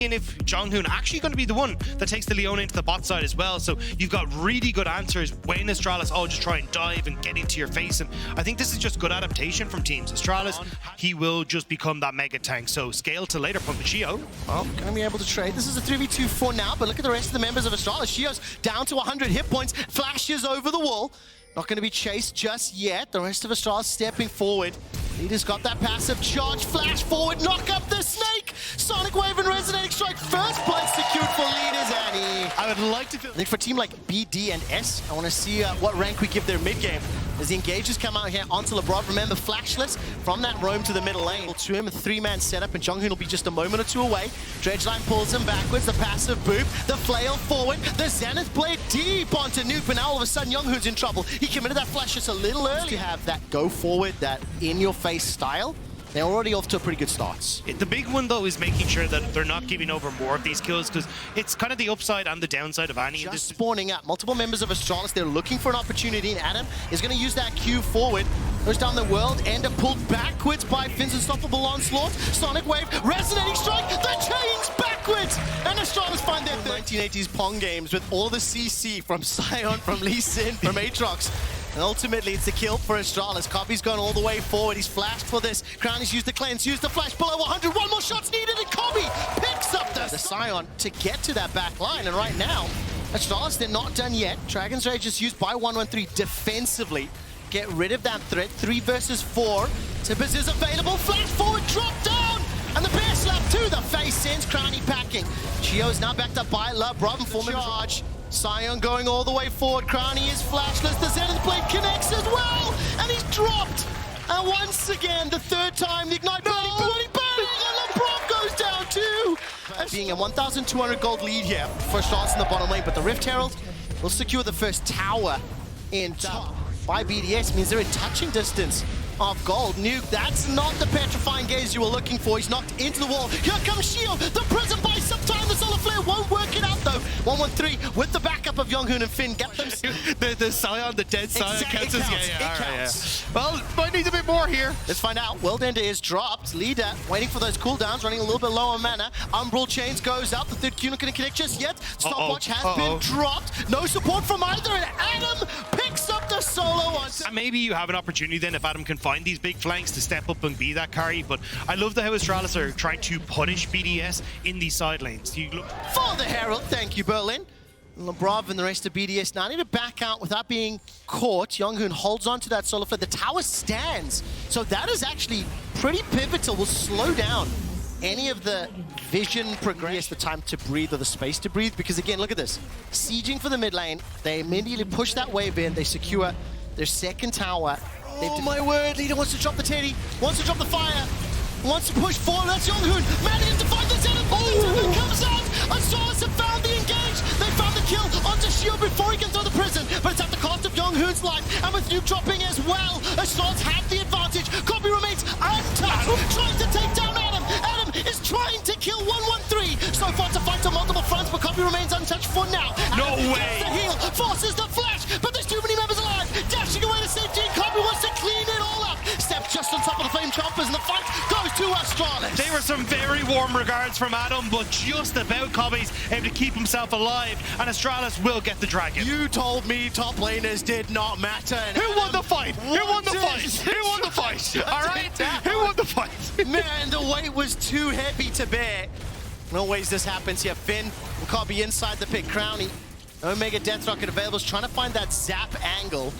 And if Jonghoon actually going to be the one that takes the Leona into the bot side as well. So you've got really good answers when Astralis, just try and dive and get into your face. And I think this is just good adaptation from teams. Astralis, he will just become that mega tank. So scale to later point with Shio. Well, going to be able to trade. This is a 3v2 for now, but look at the rest of the members of Astralis. Shio's down to 100 hit points, flashes over the wall. Not going to be chased just yet. The rest of Astralis stepping forward. Leader's got that passive charge, flash forward, knock up the snake! Sonic Wave and Resonating Strike, first place secured for Leaders, Annie. I would like to feel... I think for a team like BD and S, I want to see what rank we give their mid-game. As the engagers come out here onto LeBron, remember flashless from that roam to the middle lane. To him, a 3-man setup, and Jonghoon will be just a moment or two away. Dredgeline pulls him backwards, the passive boop, the flail forward, the Zenith Blade deep onto Nuke, and now all of a sudden Jonghoon's in trouble. He committed that flash just a little early. To have that go forward, that in-your-face style, they're already off to a pretty good start. The big one, though, is making sure that they're not giving over more of these kills, because it's kind of the upside and the downside of Annie. Just spawning up. Multiple members of Astralis, they're looking for an opportunity, and Adam is going to use that Q forward. Goes down the world, Ender pulled backwards by Finn's Unstoppable Onslaught. Sonic Wave, Resonating Strike, the chains backwards! And Astralis find their 1980s Pong games with all the CC from Sion, from Lee Sin, from Aatrox. And ultimately, it's a kill for Astralis. Kobe's gone all the way forward. He's flashed for this. Crownie's used the cleanse, used the flash below 100. One more shot's needed, and Kobe picks up the Sion to get to that back line. And right now, Astralis, they're not done yet. Dragon's Rage is used by 113 defensively. Get rid of that threat. 3 versus 4. Tibbers is available. Flash forward, drop down. And the bear slap to the face sends Crownie packing. Chio is now backed up by LeBron for the charge. Sion going all the way forward. Crownie is flashless. The Zenith Blade connects as well. And he's dropped. And once again, the third time, the Ignite burning, and LeBron goes down too. Being a 1,200 gold lead here for Astralis in the bottom lane, but the Rift Herald will secure the first tower in top by BDS. Means they're in touching distance of gold. Nuke, that's not the petrifying gaze you were looking for. He's knocked into the wall. Here comes Shio. The prison by some time. The solar flare won't work it out though. 113 with the backup of Jonghoon and Finn. Get them. the Sion, the dead Sion counts. It counts. Well, might need a bit more here. Let's find out. World Ender is dropped. Leader waiting for those cooldowns, running a little bit low on mana. Umbral Chains goes out. The third Q not going to connect just yet. Stopwatch has been dropped. No support from either, and Adam picks up the solo one. And maybe you have an opportunity then if Adam can find these big flanks to step up and be that carry, but I love the how Astralis are trying to punish BDS in these side lanes. You look for the Herald, thank you, Berlin. Lebrov and the rest of BDS now need to back out without being caught. Jonghoon holds on to that solo flare. The tower stands, so that is actually pretty pivotal. Will slow down any of the vision progress, the time to breathe or the space to breathe, because again, look at this. Sieging for the mid lane, they immediately push that wave in, they secure their second tower. Oh my word, Leader wants to drop the Teddy, wants to drop the fire, wants to push forward. That's Jonghoon, manages to find the Zenith. The comes out. Astralis have found the engage. They found the kill onto Shio before he can throw the prison, but it's at the cost of Jonghoon's life. And with Nuke dropping as well, Astralis have the advantage. Kobe remains untouched, trying to take down Adam. Adam is trying to kill 113. So far to fight on multiple fronts, but Kobe remains untouched for now. No Adam way. gets the heal, forces the flash, but there's too many members alive. Dashing away to safety, and Kobe wants to clean it all up. Steps just on top of the Flame Chompers, and the fight goes to Astralis. They were some very warm regards from Adam, but just about Kobe's able to keep himself alive, and Astralis will get the dragon. You told me top laners did not matter. Who won the fight? Who won the fight? Who won the fight? All right? Who won the fight? Man, the weight was too heavy to bear. In always this happens here. Finn will Kobe inside the pick. Crownie, Omega Death Rocket available. Is trying to find that zap angle.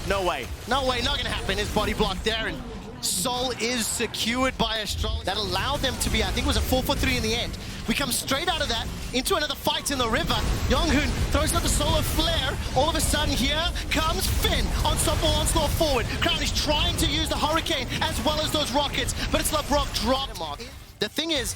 No way. No way. Not going to happen. His body blocked there. And Soul is secured by Astralis. That allowed them to be, I think it was a 4-for-3 in the end. We come straight out of that into another fight in the river. Jonghoon throws out the solar flare. All of a sudden here comes Finn. Unstoppable Onslaught forward. Crown is trying to use the Hurricane as well as those rockets, but it's LeBron dropped. The thing is,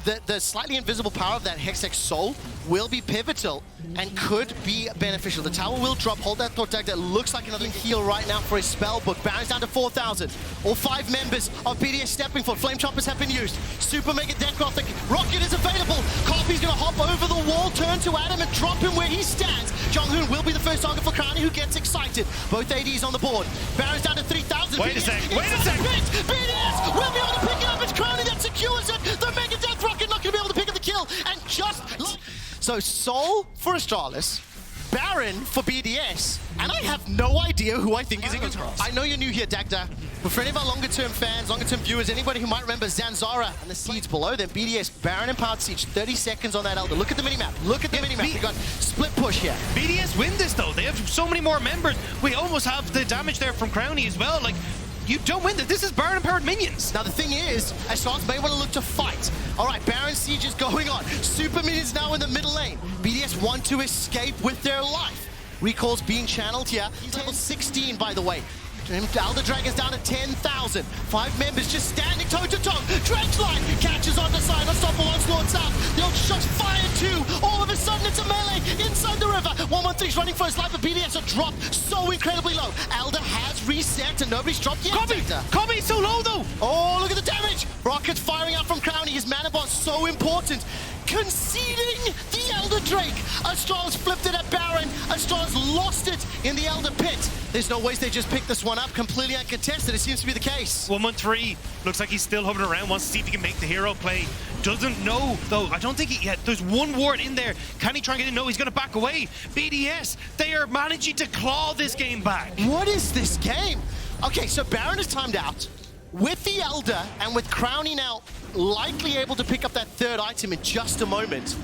the slightly invisible power of that Hextech Soul will be pivotal and could be beneficial. The tower will drop. Hold that thought tag. That looks like another heal right now for his spell book. Bounds down to 4,000. All 5 members of BDS stepping for. Flame Choppers have been used. Super Mega Necrotic Rocket is available. Kobe's going to hop over the wall, turn to Adam and drop him where he stands. Jonghoon will be the first target for Crownie, who gets excited. Both ADs on the board. Barons down to 3,000. Wait a second. Wait a second. BDS will be able to pick it up. It's Crownie that secures it. The Mega Death Rocket not going to be able to pick up the kill. So Sol for Astralis, Baron for BDS, and I have no idea who I think is in control. I know you're new here, Dagda, but for any of our longer-term fans, longer-term viewers, anybody who might remember Zanzara and the seeds below them, BDS, Baron and Powered Siege, 30 seconds on that Elder. Look at the minimap. Look at the minimap. We got split push here. BDS win this though. They have so many more members. We almost have the damage there from Crowny as well. Like, you don't win this. This is Baron and powered minions. Now the thing is, Astralis may want to look to fight. All right, Baron Siege is going on. Super minions now in the middle lane. BDS want to escape with their life. Recalls being channeled here. He's level 16, by the way. Elder Dragon's down to 10,000. 5 members just standing toe-to-toe. Dredge line catches on the side. Unstoppable Onslaught's out. The old shot's fired too. All of a sudden, it's a melee inside the river. 113's running for his life, but BDS are dropped so incredibly low. Elder has reset and nobody's dropped yet. Kobe's so low though. Oh, look at the damage. Rockets firing out from Crowny. His mana bot's so important. Conceding the Elder Drake. Astralis flipped it at Baron. Astralis lost it in the Elder Pit. There's no ways they just picked this one up completely uncontested. It seems to be the case. 113 looks like he's still hovering around, wants to see if he can make the hero play. Doesn't know though. I don't think he yet. There's one ward in there. Can he try and get in? No, he's going to back away. BDS, they are managing to claw this game back. What is this game? Okay, so Baron is timed out. With the Elder and with Crowny now likely able to pick up that third item in just a moment,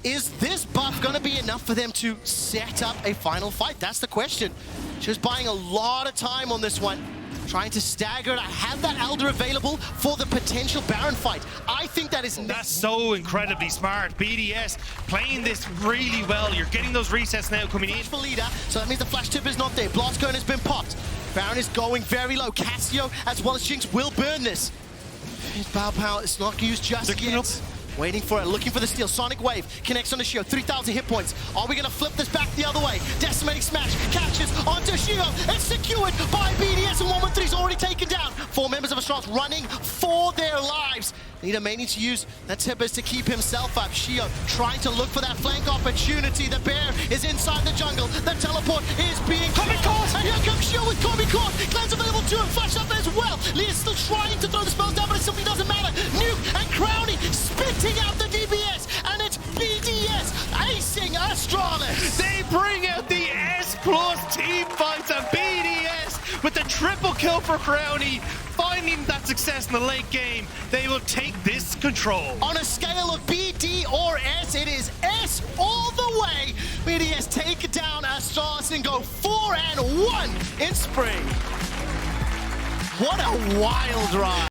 is this buff going to be enough for them to set up a final fight? That's the question. Just buying a lot of time on this one, trying to stagger it. I have that Elder available for the potential Baron fight. I think that is... That's so incredibly smart. BDS playing this really well. You're getting those resets now coming in. For leader, so that means the flash tip is not there. Blast cone has been popped. Baron is going very low. Cassio as well as Jinx will burn this. His power is not used just yet. Waiting for it, looking for the steal. Sonic Wave connects on the Shio, 3,000 hit points. Are we gonna flip this back the other way? Decimating Smash catches onto Shio. It's secured by BDS, and 113's already taken down. 4 members of Astralis running for their lives. Nita may need to use that Tibbers to keep himself up. Shio trying to look for that flank opportunity. The bear is inside the jungle. The teleport is being caught. And here comes Shio with Kobe caught. Cleanse available to him. Flash up as well. Leah's still trying to throw the spells down, but it simply doesn't matter. Nuke and Crowny spitting out the DBS. And it's BDS acing Astralis. They bring out the S+ team fights, and BDS with the triple kill for Crowny, finding that success in the late game. They will take this control. On a scale of BD or S, it is S all the way. BDS take down Astralis and go 4-1 in spring. What a wild ride.